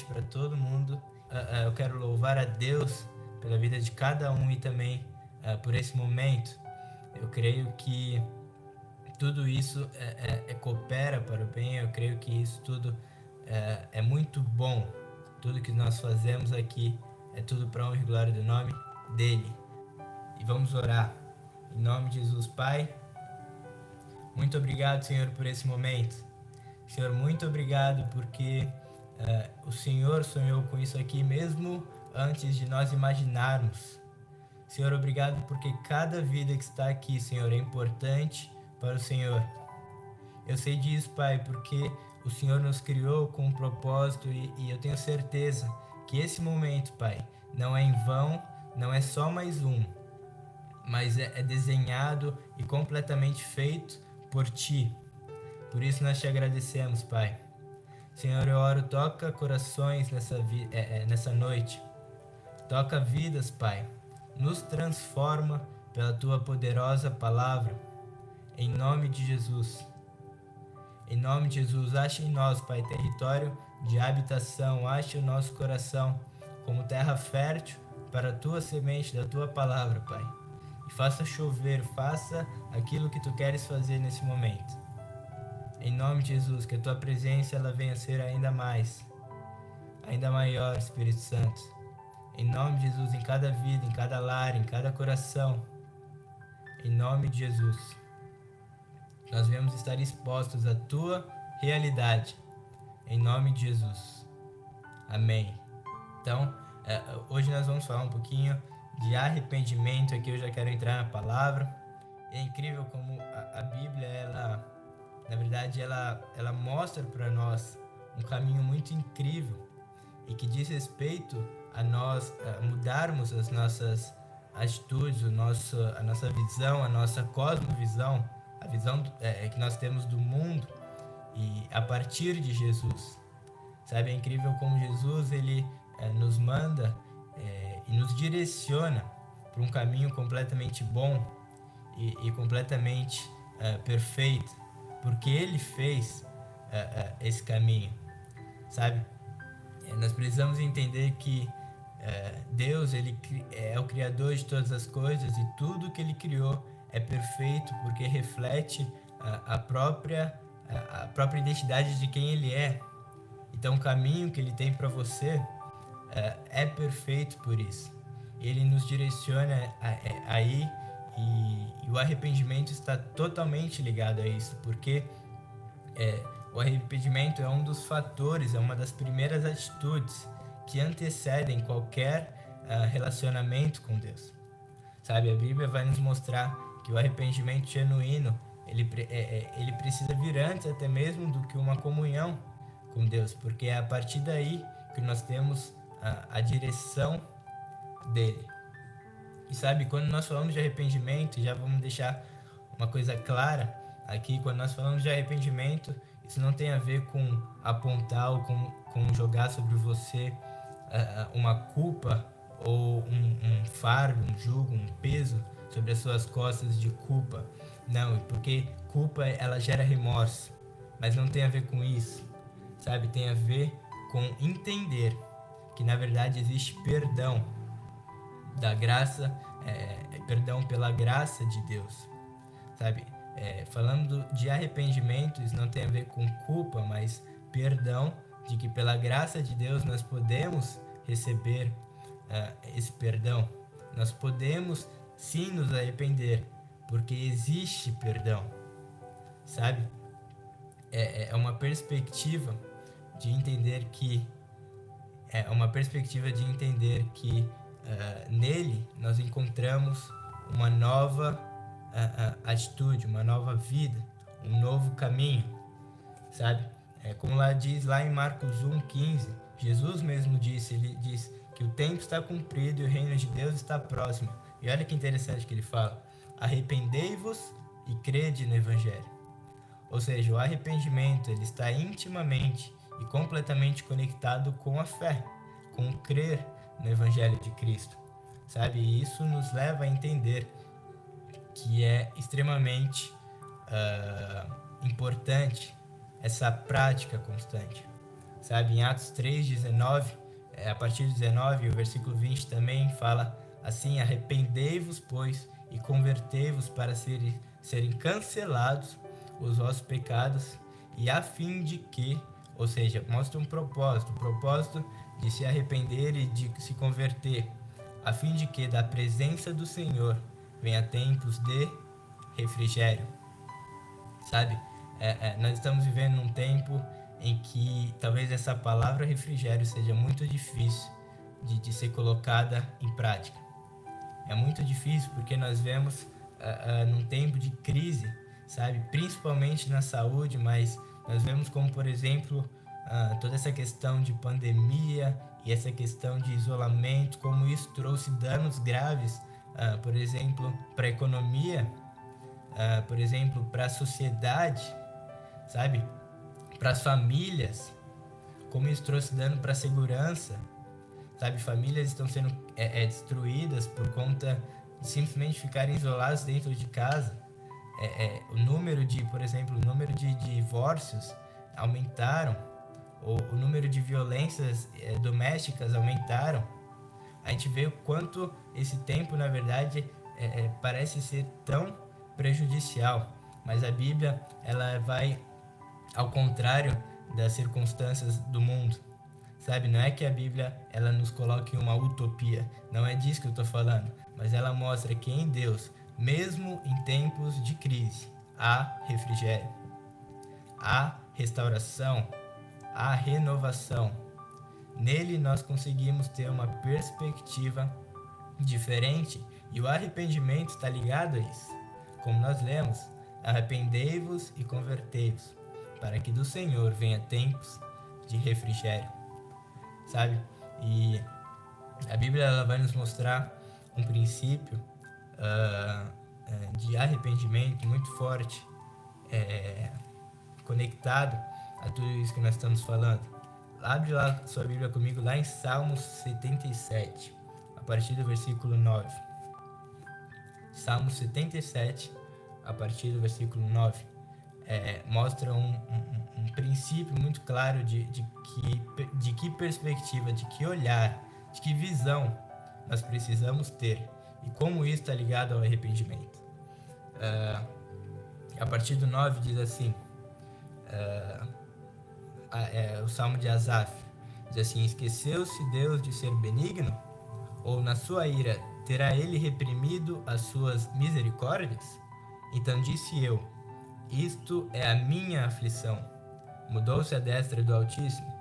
noite para todo mundo. Eu quero louvar a Deus pela vida de cada um e também por esse momento. Eu creio que tudo isso coopera para o bem. Eu creio que isso tudo é muito bom. Tudo que nós fazemos aqui é tudo para honra e glória do nome dele. E vamos orar. Em nome de Jesus, Pai, muito obrigado, Senhor, por esse momento. Senhor, muito obrigado porque o Senhor sonhou com isso aqui mesmo antes de nós imaginarmos. Senhor, obrigado porque cada vida que está aqui, Senhor, é importante para o Senhor. Eu sei disso, Pai, porque o Senhor nos criou com um propósito e eu tenho certeza que esse momento, Pai, não é em vão, não é só mais um, mas é desenhado e completamente feito por Ti. Por isso nós Te agradecemos, Pai. Senhor, eu oro, toca corações nessa noite. Toca vidas, Pai. Nos transforma pela Tua poderosa palavra. Em nome de Jesus. Em nome de Jesus, ache em nós, Pai, território de habitação. Ache o nosso coração como terra fértil para a Tua semente da Tua palavra, Pai. E faça chover, faça aquilo que Tu queres fazer nesse momento. Em nome de Jesus, que a Tua presença ela venha a ser ainda mais, ainda maior, Espírito Santo. Em nome de Jesus, em cada vida, em cada lar, em cada coração. Em nome de Jesus. Nós viemos estar expostos à Tua realidade. Em nome de Jesus. Amém. Então, hoje nós vamos falar um pouquinho de arrependimento. Aqui eu já quero entrar na palavra. É incrível como a Bíblia, na verdade, ela mostra para nós um caminho muito incrível e que diz respeito a nós mudarmos as nossas atitudes, a nossa visão, a nossa cosmovisão, a visão que nós temos do mundo e a partir de Jesus. Sabe, é incrível como Jesus ele nos manda e nos direciona para um caminho completamente bom e completamente perfeito, porque Ele fez esse caminho, sabe? Nós precisamos entender que Deus ele é o Criador de todas as coisas e tudo que Ele criou é perfeito porque reflete a própria identidade de quem Ele é. Então o caminho que Ele tem para você é perfeito por isso. Ele nos direciona aí e o arrependimento está totalmente ligado a isso, porque o arrependimento é um dos fatores, é uma das primeiras atitudes que antecedem qualquer relacionamento com Deus. Sabe, a Bíblia vai nos mostrar que o arrependimento genuíno, ele precisa vir antes até mesmo do que uma comunhão com Deus, porque é a partir daí que nós temos a direção dele. E sabe, quando nós falamos de arrependimento, já vamos deixar uma coisa clara aqui, quando nós falamos de arrependimento, isso não tem a ver com apontar ou com jogar sobre você uma culpa ou um fardo, um jugo, um peso sobre as suas costas de culpa. Não, porque culpa ela gera remorso, mas não tem a ver com isso, sabe? Tem a ver com entender que na verdade existe perdão da graça, perdão pela graça de Deus, sabe? Falando de arrependimento, isso não tem a ver com culpa, mas perdão de que pela graça de Deus nós podemos receber esse perdão. Nós podemos sim nos arrepender, porque existe perdão, sabe? É uma perspectiva de entender que nele nós encontramos uma nova atitude, uma nova vida, um novo caminho, sabe? Como diz lá em Marcos 1,15, Jesus mesmo disse, ele diz que o tempo está cumprido e o reino de Deus está próximo. E olha que interessante que ele fala: arrependei-vos e crede no Evangelho. Ou seja, o arrependimento ele está intimamente e completamente conectado com a fé, com o crer no Evangelho de Cristo, sabe? E isso nos leva a entender que é extremamente importante essa prática constante, sabe? Em Atos 3:19, a partir do 19, o versículo 20 também fala assim: arrependei-vos, pois, e convertei-vos para serem cancelados os vossos pecados, e a fim de que, ou seja, mostra o propósito de se arrepender e de se converter, a fim de que da presença do Senhor venha tempos de refrigério, sabe? Nós estamos vivendo num tempo em que talvez essa palavra refrigério seja muito difícil de ser colocada em prática. É muito difícil porque nós vemos num tempo de crise, sabe? Principalmente na saúde, mas nós vemos como, por exemplo, toda essa questão de pandemia e essa questão de isolamento, como isso trouxe danos graves, por exemplo, para a economia, por exemplo, para a sociedade, sabe? Para as famílias, como isso trouxe dano para a segurança, sabe? Famílias estão sendo destruídas por conta de simplesmente ficarem isolados dentro de casa. O número de, por exemplo, o número de divórcios aumentaram, o número de violências domésticas aumentaram. A gente vê o quanto esse tempo, na verdade, parece ser tão prejudicial, mas a Bíblia, ela vai ao contrário das circunstâncias do mundo, sabe? Não é que a Bíblia, ela nos coloque em uma utopia, não é disso que eu estou falando, mas ela mostra que em Deus, mesmo em tempos de crise, há refrigério, há restauração, há renovação. Nele nós conseguimos ter uma perspectiva diferente, e o arrependimento está ligado a isso. Como nós lemos, arrependei-vos e convertei-vos, para que do Senhor venha tempos de refrigério, sabe? E a Bíblia, ela vai nos mostrar um princípio de arrependimento muito forte, conectado a tudo isso que nós estamos falando. Abre lá sua Bíblia comigo, lá em Salmos 77, a partir do versículo 9. Salmos 77, a partir do versículo 9, mostra um princípio muito claro de que perspectiva, de que olhar, de que visão nós precisamos ter e como isso está ligado ao arrependimento. A partir do 9 diz assim, o Salmo de Asaf, diz assim: esqueceu-se Deus de ser benigno? Ou na sua ira terá ele reprimido as suas misericórdias? Então disse eu: isto é a minha aflição. Mudou-se a destra do Altíssimo.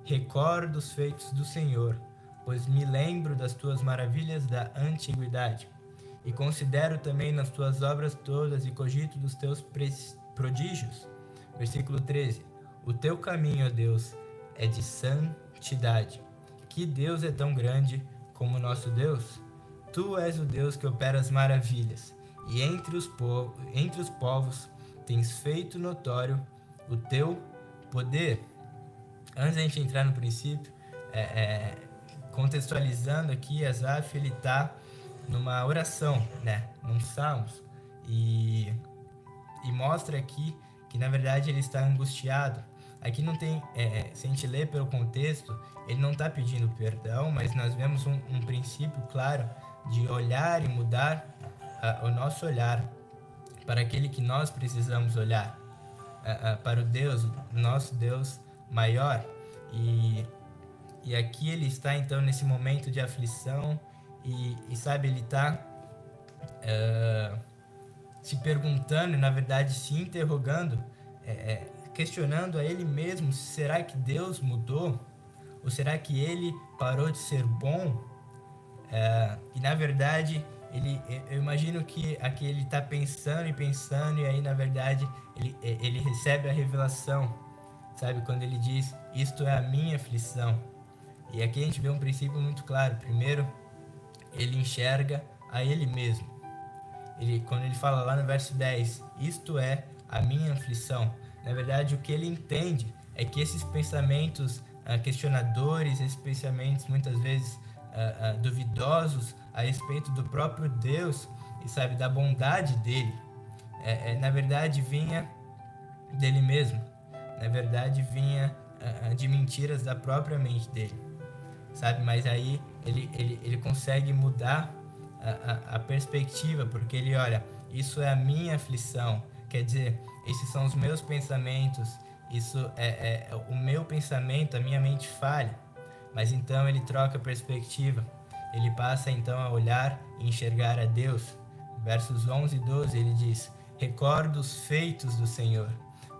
Recordo os feitos do Senhor, pois me lembro das tuas maravilhas da antiguidade. E considero também nas tuas obras todas e cogito dos teus prodígios. Versículo 13. O teu caminho, ó Deus, é de santidade. Que Deus é tão grande como nosso Deus? Tu és o Deus que opera as maravilhas, e entre os povos tens feito notório o teu poder. Antes da gente entrar no princípio, contextualizando aqui, Asaf, ele está numa oração, né, num Salmos, e mostra aqui que na verdade ele está angustiado. Aqui não tem, se a gente ler pelo contexto, ele não está pedindo perdão, mas nós vemos um princípio claro de olhar e mudar o nosso olhar para aquele que nós precisamos olhar, para o Deus, nosso Deus maior. E aqui ele está então nesse momento de aflição e sabe, ele está se perguntando e na verdade se interrogando, questionando a ele mesmo: será que Deus mudou? Ou será que ele parou de ser bom? E na verdade, eu imagino que aqui ele está pensando e aí na verdade ele recebe a revelação, sabe? Quando ele diz: isto é a minha aflição. E aqui a gente vê um princípio muito claro. Primeiro, ele enxerga a ele mesmo. Quando ele fala lá no verso 10, isto é a minha aflição, na verdade o que ele entende é que esses pensamentos questionadores, esses pensamentos muitas vezes duvidosos a respeito do próprio Deus e, sabe, da bondade dele, na verdade vinha dele mesmo, na verdade vinha de mentiras da própria mente dele, sabe? Mas aí ele consegue mudar a perspectiva, porque ele olha, isso é a minha aflição, quer dizer, esses são os meus pensamentos, isso é o meu pensamento, a minha mente falha. Mas então ele troca a perspectiva, ele passa então a olhar e enxergar a Deus. Versos 11 e 12 ele diz: recordo os feitos do Senhor,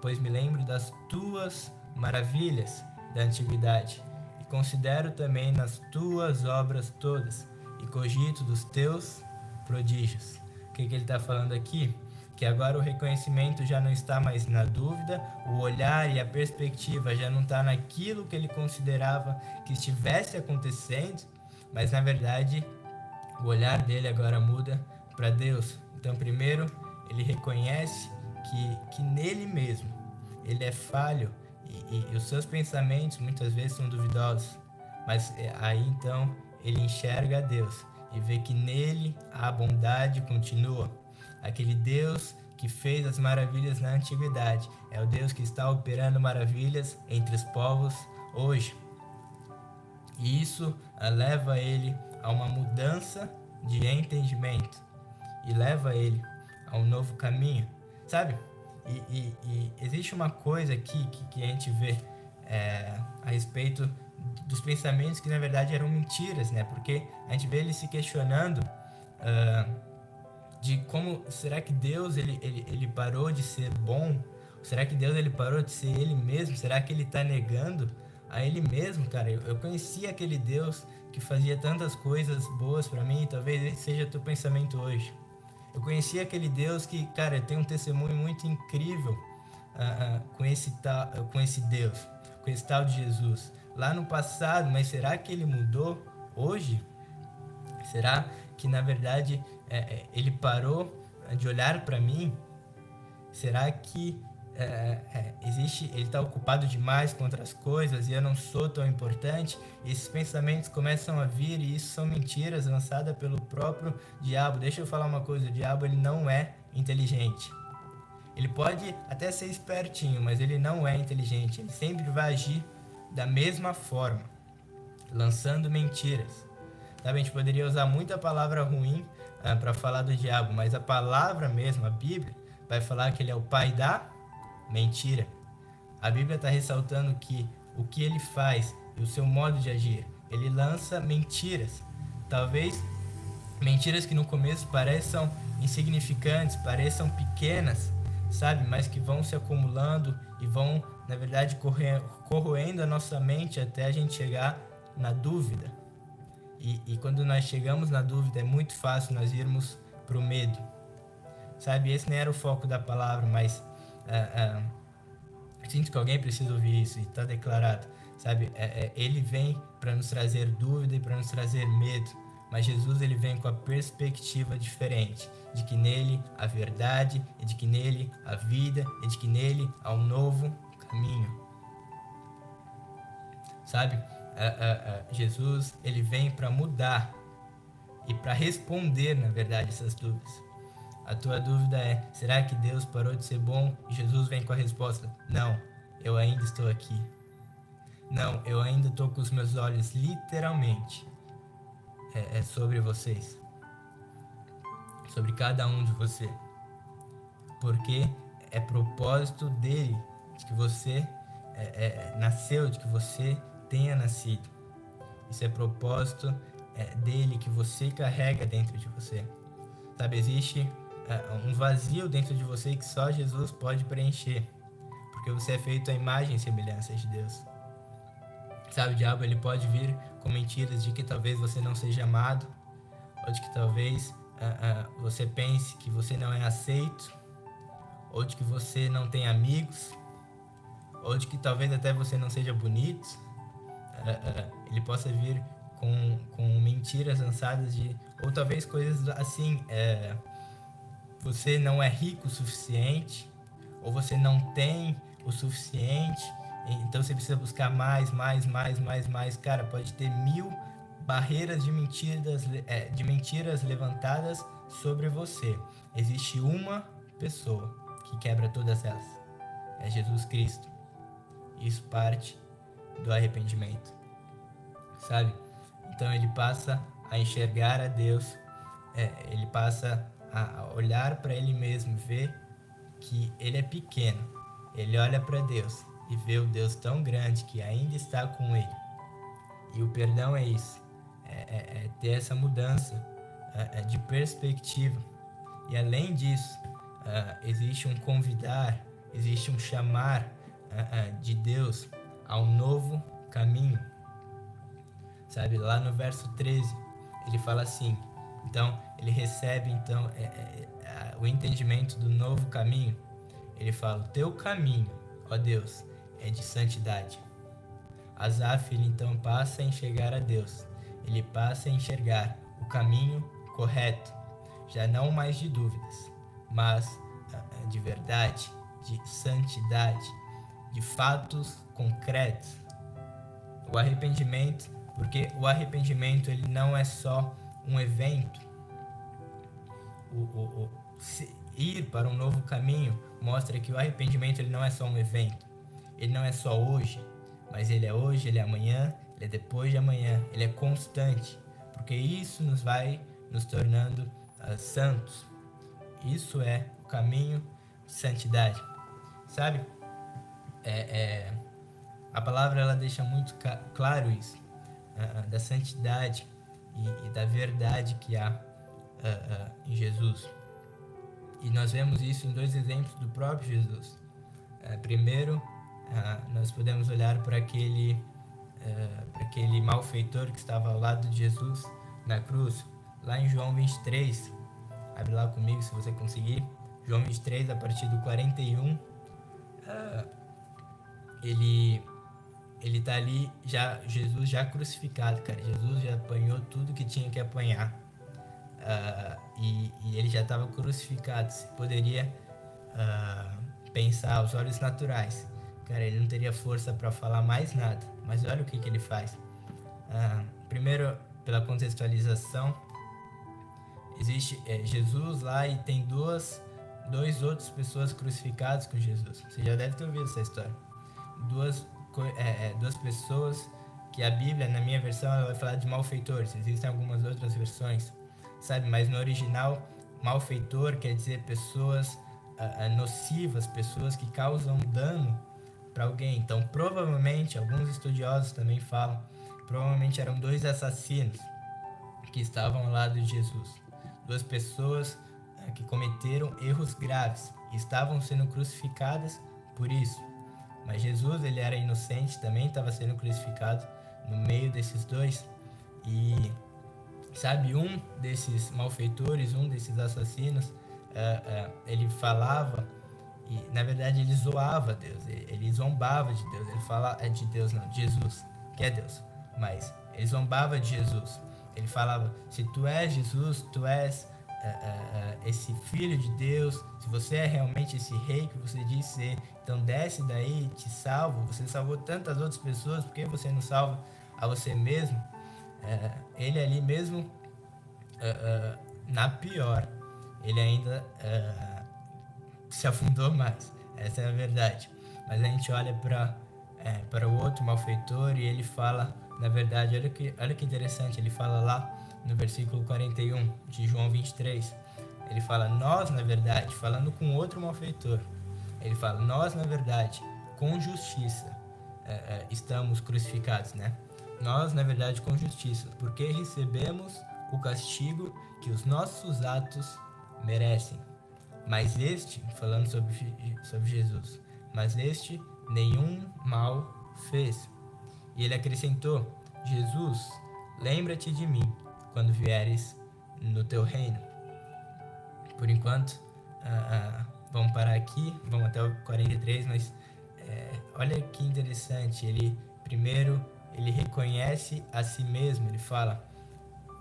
pois me lembro das tuas maravilhas da antiguidade, e considero também nas tuas obras todas, e cogito dos teus prodígios. O que ele está falando aqui? Que agora o reconhecimento já não está mais na dúvida, o olhar e a perspectiva já não está naquilo que ele considerava que estivesse acontecendo, mas na verdade o olhar dele agora muda para Deus. Então, primeiro, ele reconhece que nele mesmo ele é falho e os seus pensamentos muitas vezes são duvidosos, mas aí então ele enxerga a Deus e vê que nele a bondade continua. Aquele Deus que fez as maravilhas na antiguidade é o Deus que está operando maravilhas entre os povos hoje. E isso leva ele a uma mudança de entendimento e leva ele a um novo caminho, sabe? E existe uma coisa aqui que a gente vê a respeito dos pensamentos que na verdade eram mentiras, né? Porque a gente vê ele se questionando de como será que Deus ele parou de ser bom? Será que Deus ele parou de ser ele mesmo? Será que ele está negando a ele mesmo, cara? Eu conhecia aquele Deus que fazia tantas coisas boas para mim, talvez esse seja teu pensamento hoje. Eu conhecia aquele Deus que, cara, tem um testemunho muito incrível com esse Deus, com esse tal de Jesus. Lá no passado, mas será que ele mudou hoje? Será que na verdade ele parou de olhar para mim? Será que ele está ocupado demais com outras coisas e eu não sou tão importante? E esses pensamentos começam a vir e isso são mentiras lançadas pelo próprio diabo. Deixa eu falar uma coisa, o diabo ele não é inteligente. Ele pode até ser espertinho, mas ele não é inteligente. Ele sempre vai agir da mesma forma, lançando mentiras. Sabe, a gente poderia usar muita palavra ruim para falar do diabo, mas a palavra mesmo, a Bíblia, vai falar que ele é o pai da mentira. A Bíblia está ressaltando que o que ele faz e o seu modo de agir, ele lança mentiras. Talvez mentiras que no começo pareçam insignificantes, pareçam pequenas, sabe? Mas que vão se acumulando e vão, na verdade, corroendo a nossa mente até a gente chegar na dúvida. E quando nós chegamos na dúvida, é muito fácil nós irmos para o medo. Sabe, esse nem era o foco da palavra, mas sinto que alguém precisa ouvir isso e está declarado. Sabe, ele vem para nos trazer dúvida e para nos trazer medo, mas Jesus ele vem com a perspectiva diferente, de que nele a verdade, e de que nele a vida, e de que nele há um novo caminho. Sabe, Jesus ele vem para mudar e para responder, na verdade, essas dúvidas. A tua dúvida é, será que Deus parou de ser bom? E Jesus vem com a resposta, não, eu ainda estou aqui. Não, eu ainda estou com os meus olhos literalmente sobre vocês. Sobre cada um de você. Porque é propósito dele de que você nasceu, de que você tenha nascido. Isso é propósito dele que você carrega dentro de você. Sabe, existe um vazio dentro de você que só Jesus pode preencher, porque você é feito à imagem e semelhança de Deus. Sabe, o diabo ele pode vir com mentiras de que talvez você não seja amado, ou de que talvez você pense que você não é aceito, ou de que você não tem amigos, ou de que talvez até você não seja bonito. Ele possa vir com mentiras lançadas ou talvez coisas assim, você não é rico o suficiente, ou você não tem o suficiente, então você precisa buscar mais. Cara, pode ter 1000 barreiras de mentiras levantadas sobre você. Existe uma pessoa que quebra todas elas, é Jesus Cristo. Isso parte do arrependimento, sabe? Então ele passa a enxergar a Deus, ele passa a olhar para ele mesmo, ver que ele é pequeno. Ele olha para Deus e vê o Deus tão grande que ainda está com ele. E o perdão é isso, é ter essa mudança de perspectiva. E além disso, existe um convidar, existe um chamar de Deus a um novo caminho. Sabe, lá no verso 13, ele fala assim, então ele recebe então o entendimento do novo caminho. Ele fala, o teu caminho, ó Deus, é de santidade. Asaf, ele então passa a enxergar a Deus, ele passa a enxergar o caminho correto, já não mais de dúvidas, mas de verdade, de santidade, de fatos concretos. O arrependimento, porque o arrependimento ele não é só um evento. Ir para um novo caminho mostra que o arrependimento ele não é só um evento, ele não é só hoje, mas ele é hoje, ele é amanhã, ele é depois de amanhã, ele é constante, porque isso nos vai nos tornando santos. Isso é o caminho de santidade, sabe? A palavra ela deixa muito claro isso, da santidade e da verdade que há em Jesus. E nós vemos isso em dois exemplos do próprio Jesus. Primeiro, nós podemos olhar para aquele malfeitor que estava ao lado de Jesus na cruz, lá em João 23. Abre lá comigo se você conseguir. João 23, a partir do 41. Ele está ali, Jesus já crucificado, cara. Jesus já apanhou tudo que tinha que apanhar. E ele já estava crucificado. Se poderia pensar aos olhos naturais, cara, ele não teria força para falar mais nada. Mas olha o que ele faz. Primeiro, pela contextualização, existe Jesus lá e tem duas outras pessoas crucificadas com Jesus. Você já deve ter ouvido essa história. Duas pessoas que a Bíblia, na minha versão, ela vai falar de malfeitores. Existem algumas outras versões, sabe? Mas no original, malfeitor quer dizer pessoas nocivas, pessoas que causam dano para alguém. Então, provavelmente, alguns estudiosos também falam, provavelmente eram dois assassinos que estavam ao lado de Jesus. Duas pessoas que cometeram erros graves e estavam sendo crucificadas por isso. Mas Jesus, ele era inocente, também estava sendo crucificado no meio desses dois. E, sabe, um desses malfeitores, um desses assassinos, ele falava, e na verdade ele zoava Deus, ele zombava de Deus. Ele fala, de Deus não, de Jesus, que é Deus, mas ele zombava de Jesus. Ele falava, se tu és Jesus, tu és esse filho de Deus, se você é realmente esse rei que você diz ser, então desce daí, te salvo, você salvou tantas outras pessoas, por que você não salva a você mesmo? Ele ali mesmo, na pior, ele ainda se afundou mais, essa é a verdade. Mas a gente olha para o outro malfeitor e ele fala, na verdade, olha que interessante, ele fala lá no versículo 41 de João 23, ele fala, nós na verdade, falando com outro malfeitor, ele fala, nós na verdade, com justiça, estamos crucificados, né? Nós na verdade com justiça, porque recebemos o castigo que os nossos atos merecem. Mas este, falando sobre Jesus, mas este nenhum mal fez. E ele acrescentou, Jesus, lembra-te de mim quando vieres no teu reino. Por enquanto, vamos parar aqui, vamos até o 43, mas olha que interessante, ele reconhece a si mesmo, ele fala,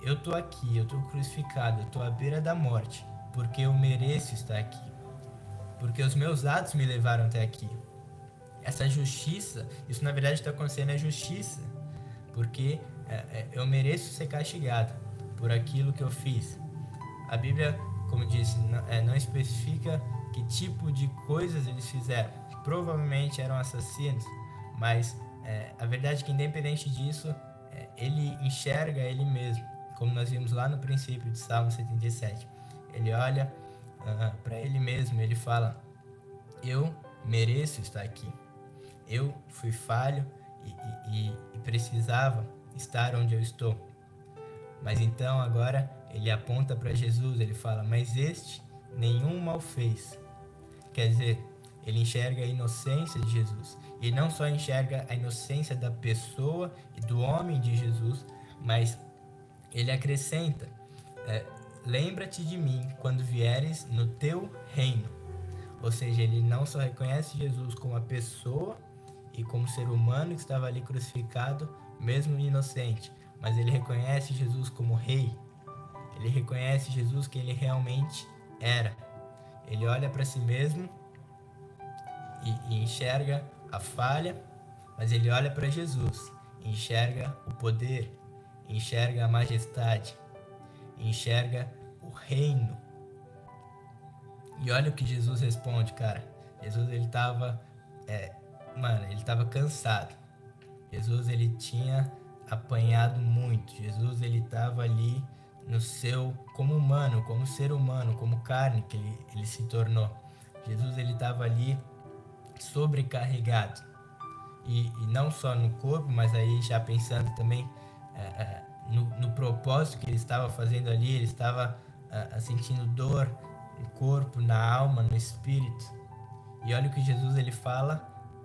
eu tô aqui, eu tô crucificado, eu tô à beira da morte, porque eu mereço estar aqui, porque os meus atos me levaram até aqui. Essa justiça, isso na verdade está acontecendo, é justiça, porque eu mereço ser castigado por aquilo que eu fiz. A Bíblia, como disse, não especifica que tipo de coisas eles fizeram. Provavelmente eram assassinos, mas a verdade é que, independente disso, ele enxerga ele mesmo, como nós vimos lá no princípio de Salmo 77. Ele olha para ele mesmo, ele fala: eu mereço estar aqui, eu fui falho e precisava estar onde eu estou. Mas então agora ele aponta para Jesus, ele fala: mas este nenhum mal fez. Quer dizer, ele enxerga a inocência de Jesus. E não só enxerga a inocência da pessoa e do homem de Jesus, mas ele acrescenta: lembra-te de mim quando vieres no teu reino. Ou seja, ele não só reconhece Jesus como a pessoa e como ser humano que estava ali crucificado, mesmo inocente, mas ele reconhece Jesus como rei. Ele reconhece Jesus que ele realmente era. Ele olha para si mesmo e enxerga a falha, mas ele olha para Jesus, enxerga o poder, enxerga a majestade, enxerga o reino. E olha o que Jesus responde, cara. Jesus, ele tava, ele tava cansado. Jesus, ele tinha apanhado muito. Jesus, ele tava ali no seu, como humano, como ser humano, como carne que ele se tornou. Jesus, ele tava ali sobrecarregado. E não só no corpo, mas aí já pensando também no propósito que ele estava fazendo ali. Ele estava sentindo dor no corpo, na alma, no espírito. E olha o que Jesus ele fala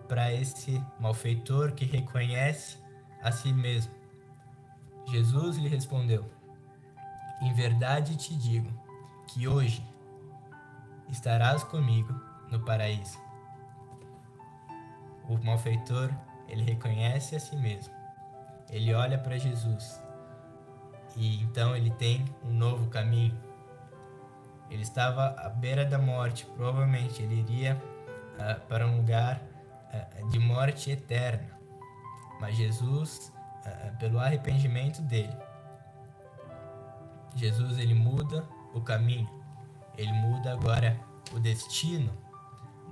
para esse malfeitor que reconhece a si mesmo. Jesus lhe respondeu: em verdade te digo que hoje estarás comigo no paraíso. O malfeitor, ele reconhece a si mesmo. Ele olha para Jesus e então ele tem um novo caminho. Ele estava à beira da morte, provavelmente ele iria para um lugar de morte eterna. Mas Jesus, pelo arrependimento dele, Jesus ele muda o caminho. Ele muda agora o destino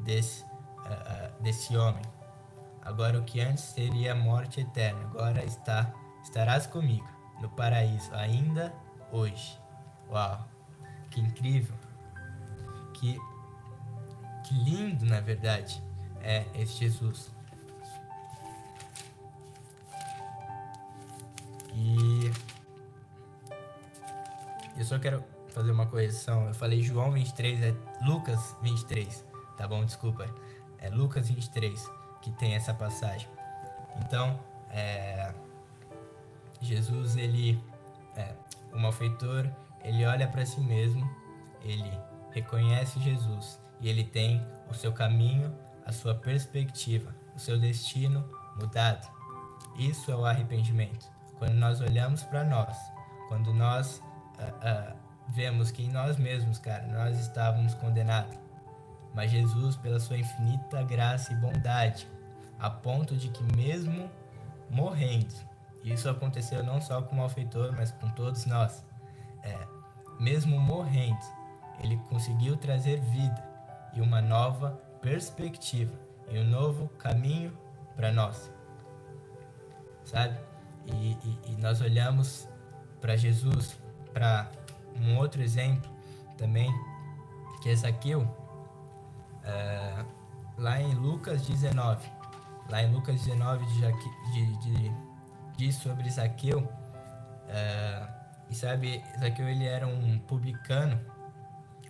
desse homem. Agora o que antes seria a morte eterna, agora estarás comigo no paraíso, ainda hoje. Uau, que incrível, que lindo, na verdade, é esse Jesus. E eu só quero fazer uma correção. Eu falei João 23, é Lucas 23, tá bom? Desculpa. É Lucas 23 que tem essa passagem. Então, Jesus, o malfeitor, ele olha para si mesmo, ele reconhece Jesus e ele tem o seu caminho, a sua perspectiva, o seu destino mudado. Isso é o arrependimento. Quando nós olhamos para nós, quando nós vemos que em nós mesmos, cara, nós estávamos condenados, mas Jesus, pela sua infinita graça e bondade, a ponto de que mesmo morrendo, isso aconteceu não só com o malfeitor, mas com todos nós, mesmo morrendo, ele conseguiu trazer vida e uma nova perspectiva e um novo caminho para nós, sabe? E nós olhamos para Jesus, para um outro exemplo também, que é Zaqueu, lá em Lucas 19. Lá em Lucas 19 diz sobre Zaqueu, e sabe, Zaqueu ele era um publicano,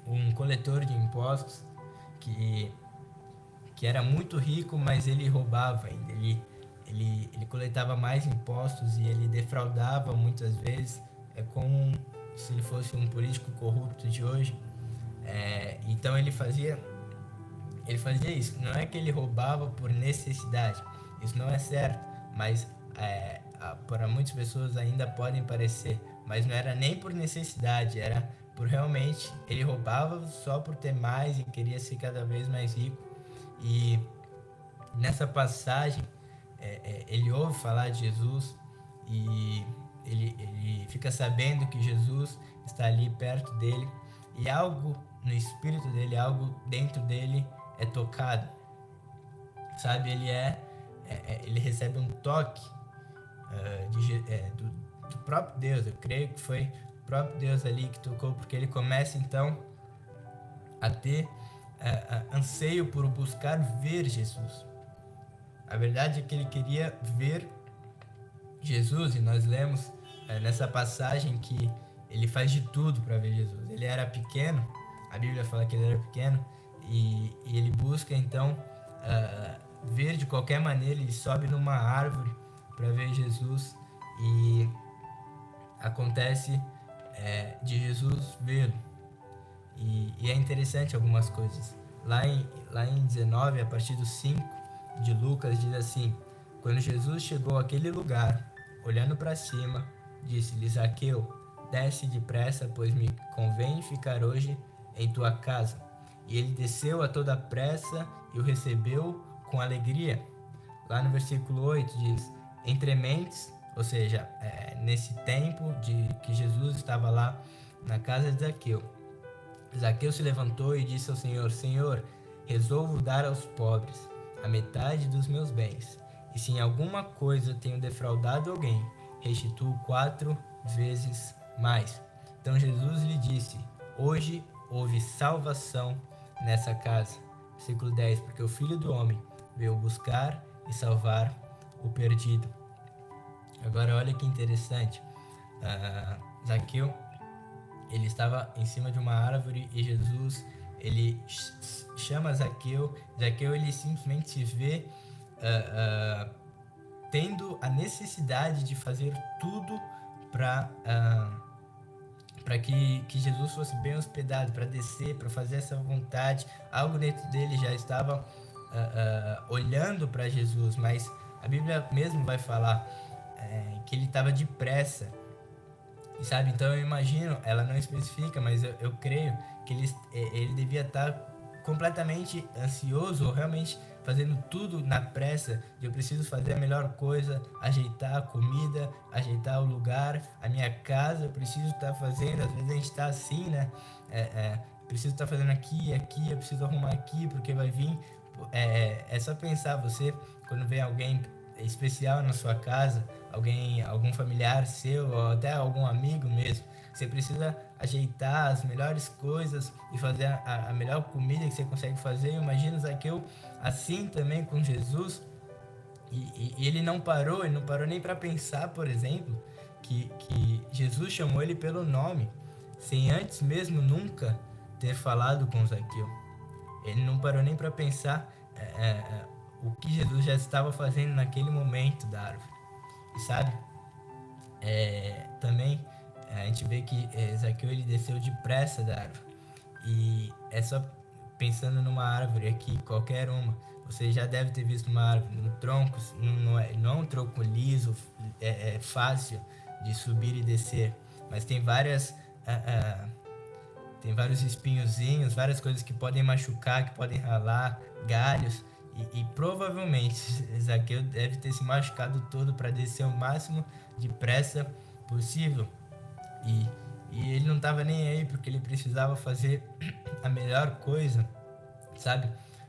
um coletor de impostos, que era muito rico, mas ele roubava ainda, ele coletava mais impostos e ele defraudava muitas vezes, como se ele fosse um político corrupto de hoje. Então ele fazia isso. Não é que ele roubava por necessidade, isso não é certo, mas para muitas pessoas ainda podem parecer, mas não era nem por necessidade, era por realmente ele roubava só por ter mais e queria ser cada vez mais rico. E nessa passagem ele ouve falar de Jesus e ele fica sabendo que Jesus está ali perto dele, e algo no espírito dele, algo dentro dele é tocado, sabe? Ele ele recebe um toque do próprio Deus. Eu creio que foi o próprio Deus ali que tocou, porque ele começa então a ter anseio por buscar ver Jesus. A verdade é que ele queria ver Jesus, e nós lemos nessa passagem que ele faz de tudo para ver Jesus. Ele era pequeno, a Bíblia fala que ele era pequeno, e ele busca então ver de qualquer maneira. Ele sobe numa árvore para ver Jesus, e acontece de Jesus vê-lo. E é interessante algumas coisas. Lá em 19, a partir do 5 de Lucas, diz assim: quando Jesus chegou àquele lugar, olhando para cima, disse-lhe: Zaqueu, desce depressa, pois me convém ficar hoje em tua casa. E ele desceu a toda pressa e o recebeu com alegria. Lá no versículo 8 diz: entre mentes, ou seja, nesse tempo de que Jesus estava lá na casa de Zaqueu, Zaqueu se levantou e disse ao Senhor: Senhor, resolvo dar aos pobres a metade dos meus bens, e se em alguma coisa tenho defraudado alguém, restituo 4 vezes mais. Então Jesus lhe disse: hoje houve salvação nessa casa. Versículo 10: porque o Filho do Homem veio buscar e salvar o perdido. Agora olha que interessante. Zaqueu, ele estava em cima de uma árvore, e Jesus, ele chama Zaqueu. Zaqueu, ele simplesmente se vê tendo a necessidade de fazer tudo para que Jesus fosse bem hospedado, para descer, para fazer essa vontade. Algo dentro dele já estava olhando para Jesus, mas a Bíblia mesmo vai falar que ele estava depressa. E sabe, então eu imagino, ela não especifica, mas eu creio que ele devia estar completamente ansioso, ou realmente fazendo tudo na pressa, de eu preciso fazer a melhor coisa, ajeitar a comida, ajeitar o lugar, a minha casa, eu preciso estar fazendo. Às vezes a gente está assim, né? Preciso estar fazendo aqui, eu preciso arrumar aqui, porque vai vir. É só pensar, você, quando vem alguém especial na sua casa, algum familiar seu, ou até algum amigo mesmo, você precisa ajeitar as melhores coisas e fazer a melhor comida que você consegue fazer. Imagina o Zaqueu assim também com Jesus, e ele não parou nem para pensar, por exemplo, que Jesus chamou ele pelo nome, sem antes mesmo nunca ter falado com Zaqueu. Ele não parou nem para pensar o que Jesus já estava fazendo naquele momento da árvore. E sabe, também a gente vê que Zaqueu, ele desceu depressa da árvore. E é só pensando numa árvore aqui, qualquer uma, você já deve ter visto uma árvore no tronco. Não é um tronco liso, fácil de subir e descer, mas tem vários espinhozinhos, várias coisas que podem machucar, que podem ralar, galhos. E provavelmente Zaqueu deve ter se machucado todo para descer o máximo depressa possível. E ele não estava nem aí, porque ele precisava fazer a melhor coisa, sabe?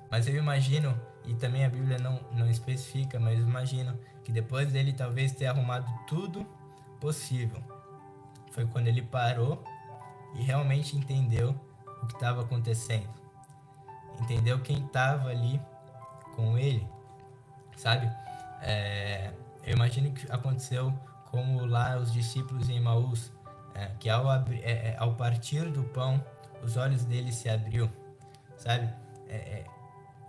Mas eu imagino, e também a Bíblia não especifica, mas eu imagino que depois dele talvez ter arrumado tudo possível, foi quando ele parou e realmente entendeu o que estava acontecendo. Entendeu quem estava ali com ele, sabe? Eu imagino que aconteceu como lá os discípulos em Emaús, que ao partir do pão, os olhos dele se abriu, sabe?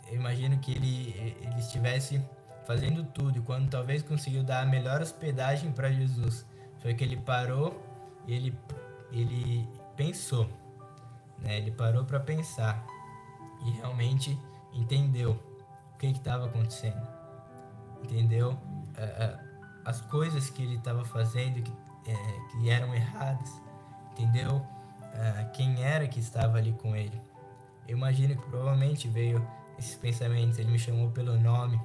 Eu imagino que ele estivesse fazendo tudo, e quando talvez conseguiu dar a melhor hospedagem para Jesus, foi que ele parou e ele pensou, né? Ele parou para pensar e realmente entendeu o que estava acontecendo, entendeu as coisas que ele estava fazendo que eram erradas, entendeu quem era que estava ali com ele. Eu imagino que provavelmente veio esses pensamentos: ele me chamou pelo nome,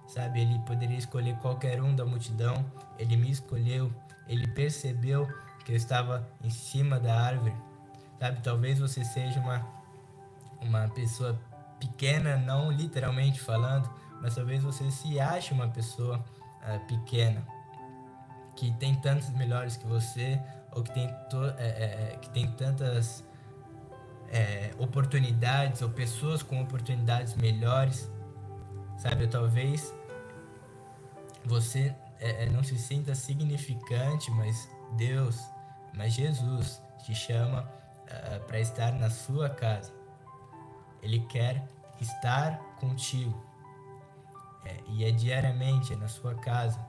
sabe? Ele poderia escolher qualquer um da multidão, ele me escolheu, ele percebeu que eu estava em cima da árvore, sabe? Talvez você seja uma pessoa pequena, não literalmente falando, mas talvez você se ache uma pessoa pequena, que tem tantos melhores que você, ou que tem tantas oportunidades, ou pessoas com oportunidades melhores, sabe? Ou talvez você não se sinta significante, mas Jesus te chama para estar na sua casa. Ele quer estar contigo, e é diariamente, na sua casa,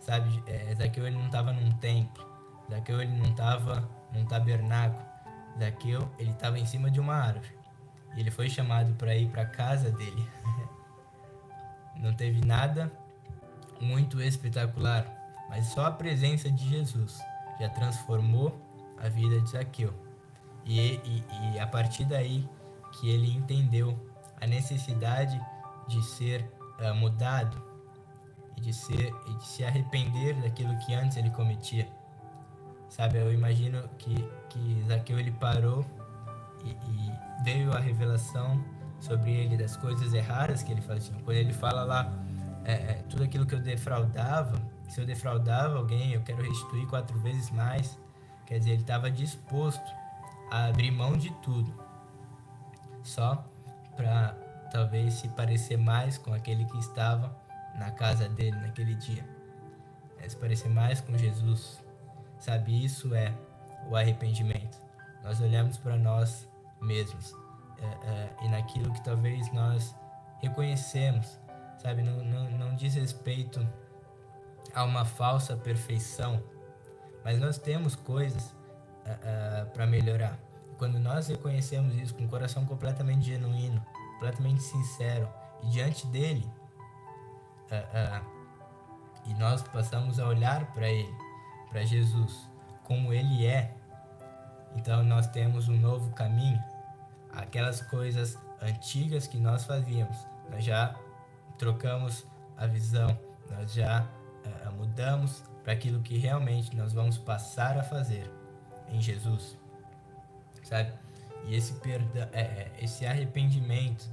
sabe? Zaqueu, ele não estava num templo, Zaqueu, ele não estava num tabernáculo, Zaqueu, ele estava em cima de uma árvore, e ele foi chamado para ir para a casa dele. Não teve nada muito espetacular, mas só a presença de Jesus já transformou a vida de Zaqueu. E a partir daí que ele entendeu a necessidade de ser mudado e de se arrepender daquilo que antes ele cometia. Sabe, eu imagino que Zaqueu, ele parou e veio a revelação sobre ele das coisas erradas que ele fazia. Quando ele fala lá, tudo aquilo que eu defraudava, se eu defraudava alguém, eu quero restituir 4 vezes mais. Quer dizer, ele estava disposto a abrir mão de tudo, só para talvez se parecer mais com aquele que estava na casa dele naquele dia, se parecer mais com Jesus. Sabe, isso é o arrependimento. Nós olhamos para nós mesmos e naquilo que talvez nós reconhecemos, sabe, não diz respeito a uma falsa perfeição, mas nós temos coisas para melhorar. Quando nós reconhecemos isso com um coração completamente genuíno, completamente sincero, e diante dele, e nós passamos a olhar para ele, para Jesus, como ele é, então nós temos um novo caminho. Aquelas coisas antigas que nós fazíamos, nós já trocamos a visão, nós já mudamos para aquilo que realmente nós vamos passar a fazer em Jesus, sabe? E esse perdão, esse arrependimento,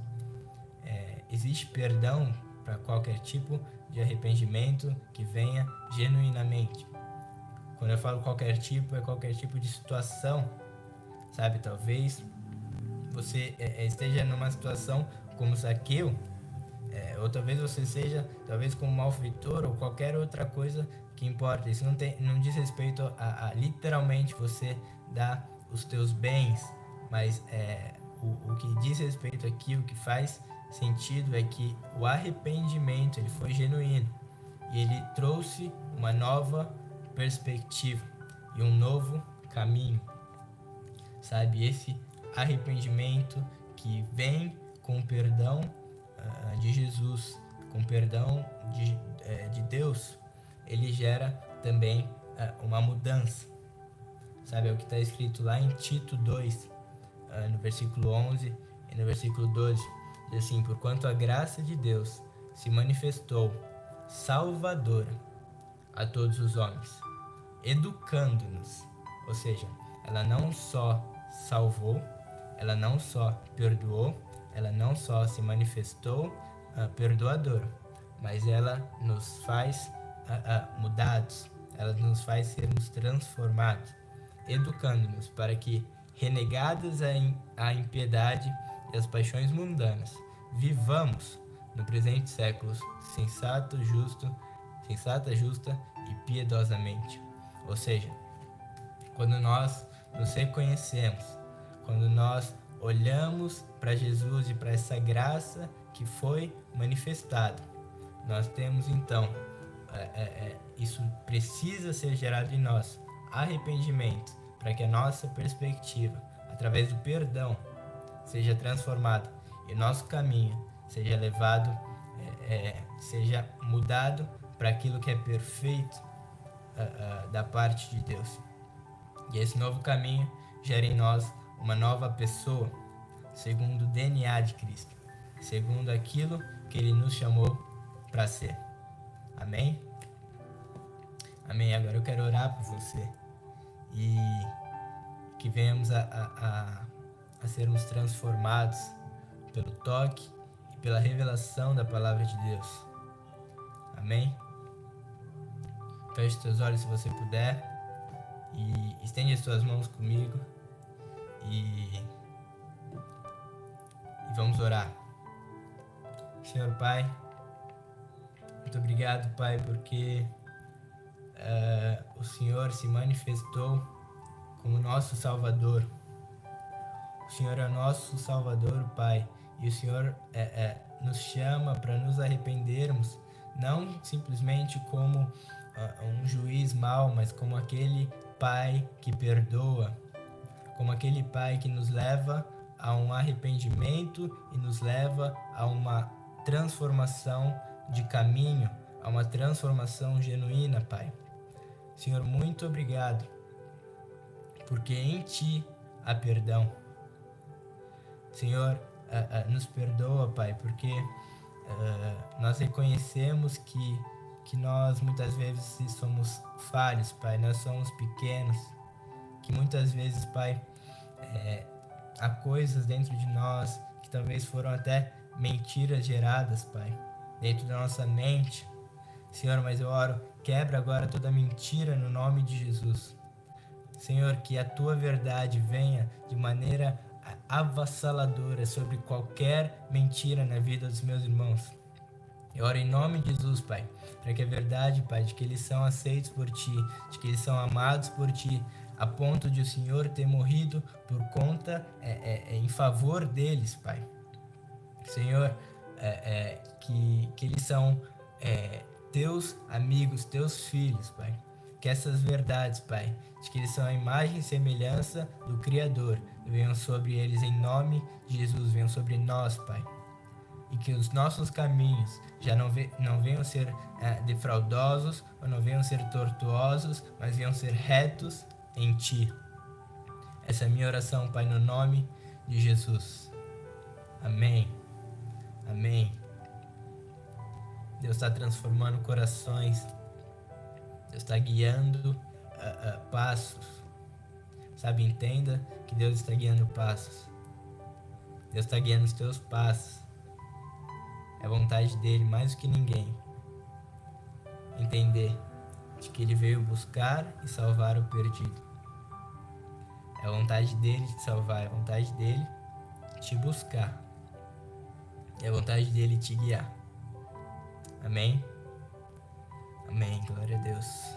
existe perdão para qualquer tipo de arrependimento que venha genuinamente. Quando eu falo qualquer tipo, é qualquer tipo de situação, sabe? Talvez você esteja numa situação como Zaqueu, ou talvez você seja, talvez como malfeitor ou qualquer outra coisa que importa. Isso não diz respeito a literalmente você dar os teus bens, mas o que diz respeito aqui, o que faz sentido é que o arrependimento, ele foi genuíno e ele trouxe uma nova perspectiva e um novo caminho, sabe? Esse arrependimento que vem com o perdão de Jesus, com o perdão de Deus, ele gera também uma mudança, sabe? É o que está escrito lá em Tito 2, no versículo 11 e no versículo 12, diz assim: porquanto a graça de Deus se manifestou salvadora a todos os homens, educando-nos. Ou seja, ela não só salvou, ela não só perdoou, ela não só se manifestou perdoadora, mas ela nos faz mudados, ela nos faz sermos transformados, educando-nos para que, renegados a impiedade e as paixões mundanas, vivamos no presente século sensata, justa e piedosamente. Ou seja, quando nós nos reconhecemos, quando nós olhamos para Jesus e para essa graça que foi manifestada, nós temos então, isso precisa ser gerado em nós, arrependimento, para que a nossa perspectiva, através do perdão, seja transformada e nosso caminho seja levado, seja mudado para aquilo que é perfeito da parte de Deus. E esse novo caminho gera em nós uma nova pessoa, segundo o DNA de Cristo, segundo aquilo que Ele nos chamou para ser. Amém? Amém. Agora eu quero orar por você e que venhamos a sermos transformados pelo toque e e pela revelação da palavra de Deus. Amém? Feche seus olhos se você puder e estende as suas mãos comigo e vamos orar. Senhor Pai, muito obrigado, Pai, porque o Senhor se manifestou como nosso Salvador. O Senhor é nosso Salvador, Pai, e o Senhor nos chama para nos arrependermos, não simplesmente como um juiz mau, mas como aquele Pai que perdoa, como aquele Pai que nos leva a um arrependimento e nos leva a uma transformação de caminho, a uma transformação genuína, Pai. Senhor, muito obrigado, porque em Ti há perdão. Senhor, nos perdoa, Pai, porque nós reconhecemos que nós muitas vezes somos falhos, Pai, nós somos pequenos, que muitas vezes, Pai, há coisas dentro de nós que talvez foram até mentiras geradas, Pai, dentro da nossa mente. Senhor, mas eu oro, quebra agora toda mentira no nome de Jesus. Senhor, que a Tua verdade venha de maneira avassaladora sobre qualquer mentira na vida dos meus irmãos. Eu oro em nome de Jesus, Pai, para que a verdade, Pai, de que eles são aceitos por Ti, de que eles são amados por Ti, a ponto de o Senhor ter morrido por conta, em favor deles, Pai. Senhor, que eles são Teus amigos, Teus filhos, Pai. Que essas verdades, Pai, de que eles são a imagem e semelhança do Criador, venham sobre eles em nome de Jesus, venham sobre nós, Pai. E que os nossos caminhos já não venham ser defraudosos, ou não venham ser tortuosos, mas venham ser retos em Ti. Essa é a minha oração, Pai, no nome de Jesus. Amém. Amém. Deus está transformando corações. Deus está guiando passos. Sabe, entenda que Deus está guiando passos. Deus está guiando os teus passos. É a vontade dele, mais do que ninguém, entender de que ele veio buscar e salvar o perdido. É a vontade dele te salvar, é a vontade dele te buscar. É a vontade dele te guiar. Amém? Amém. Glória a Deus.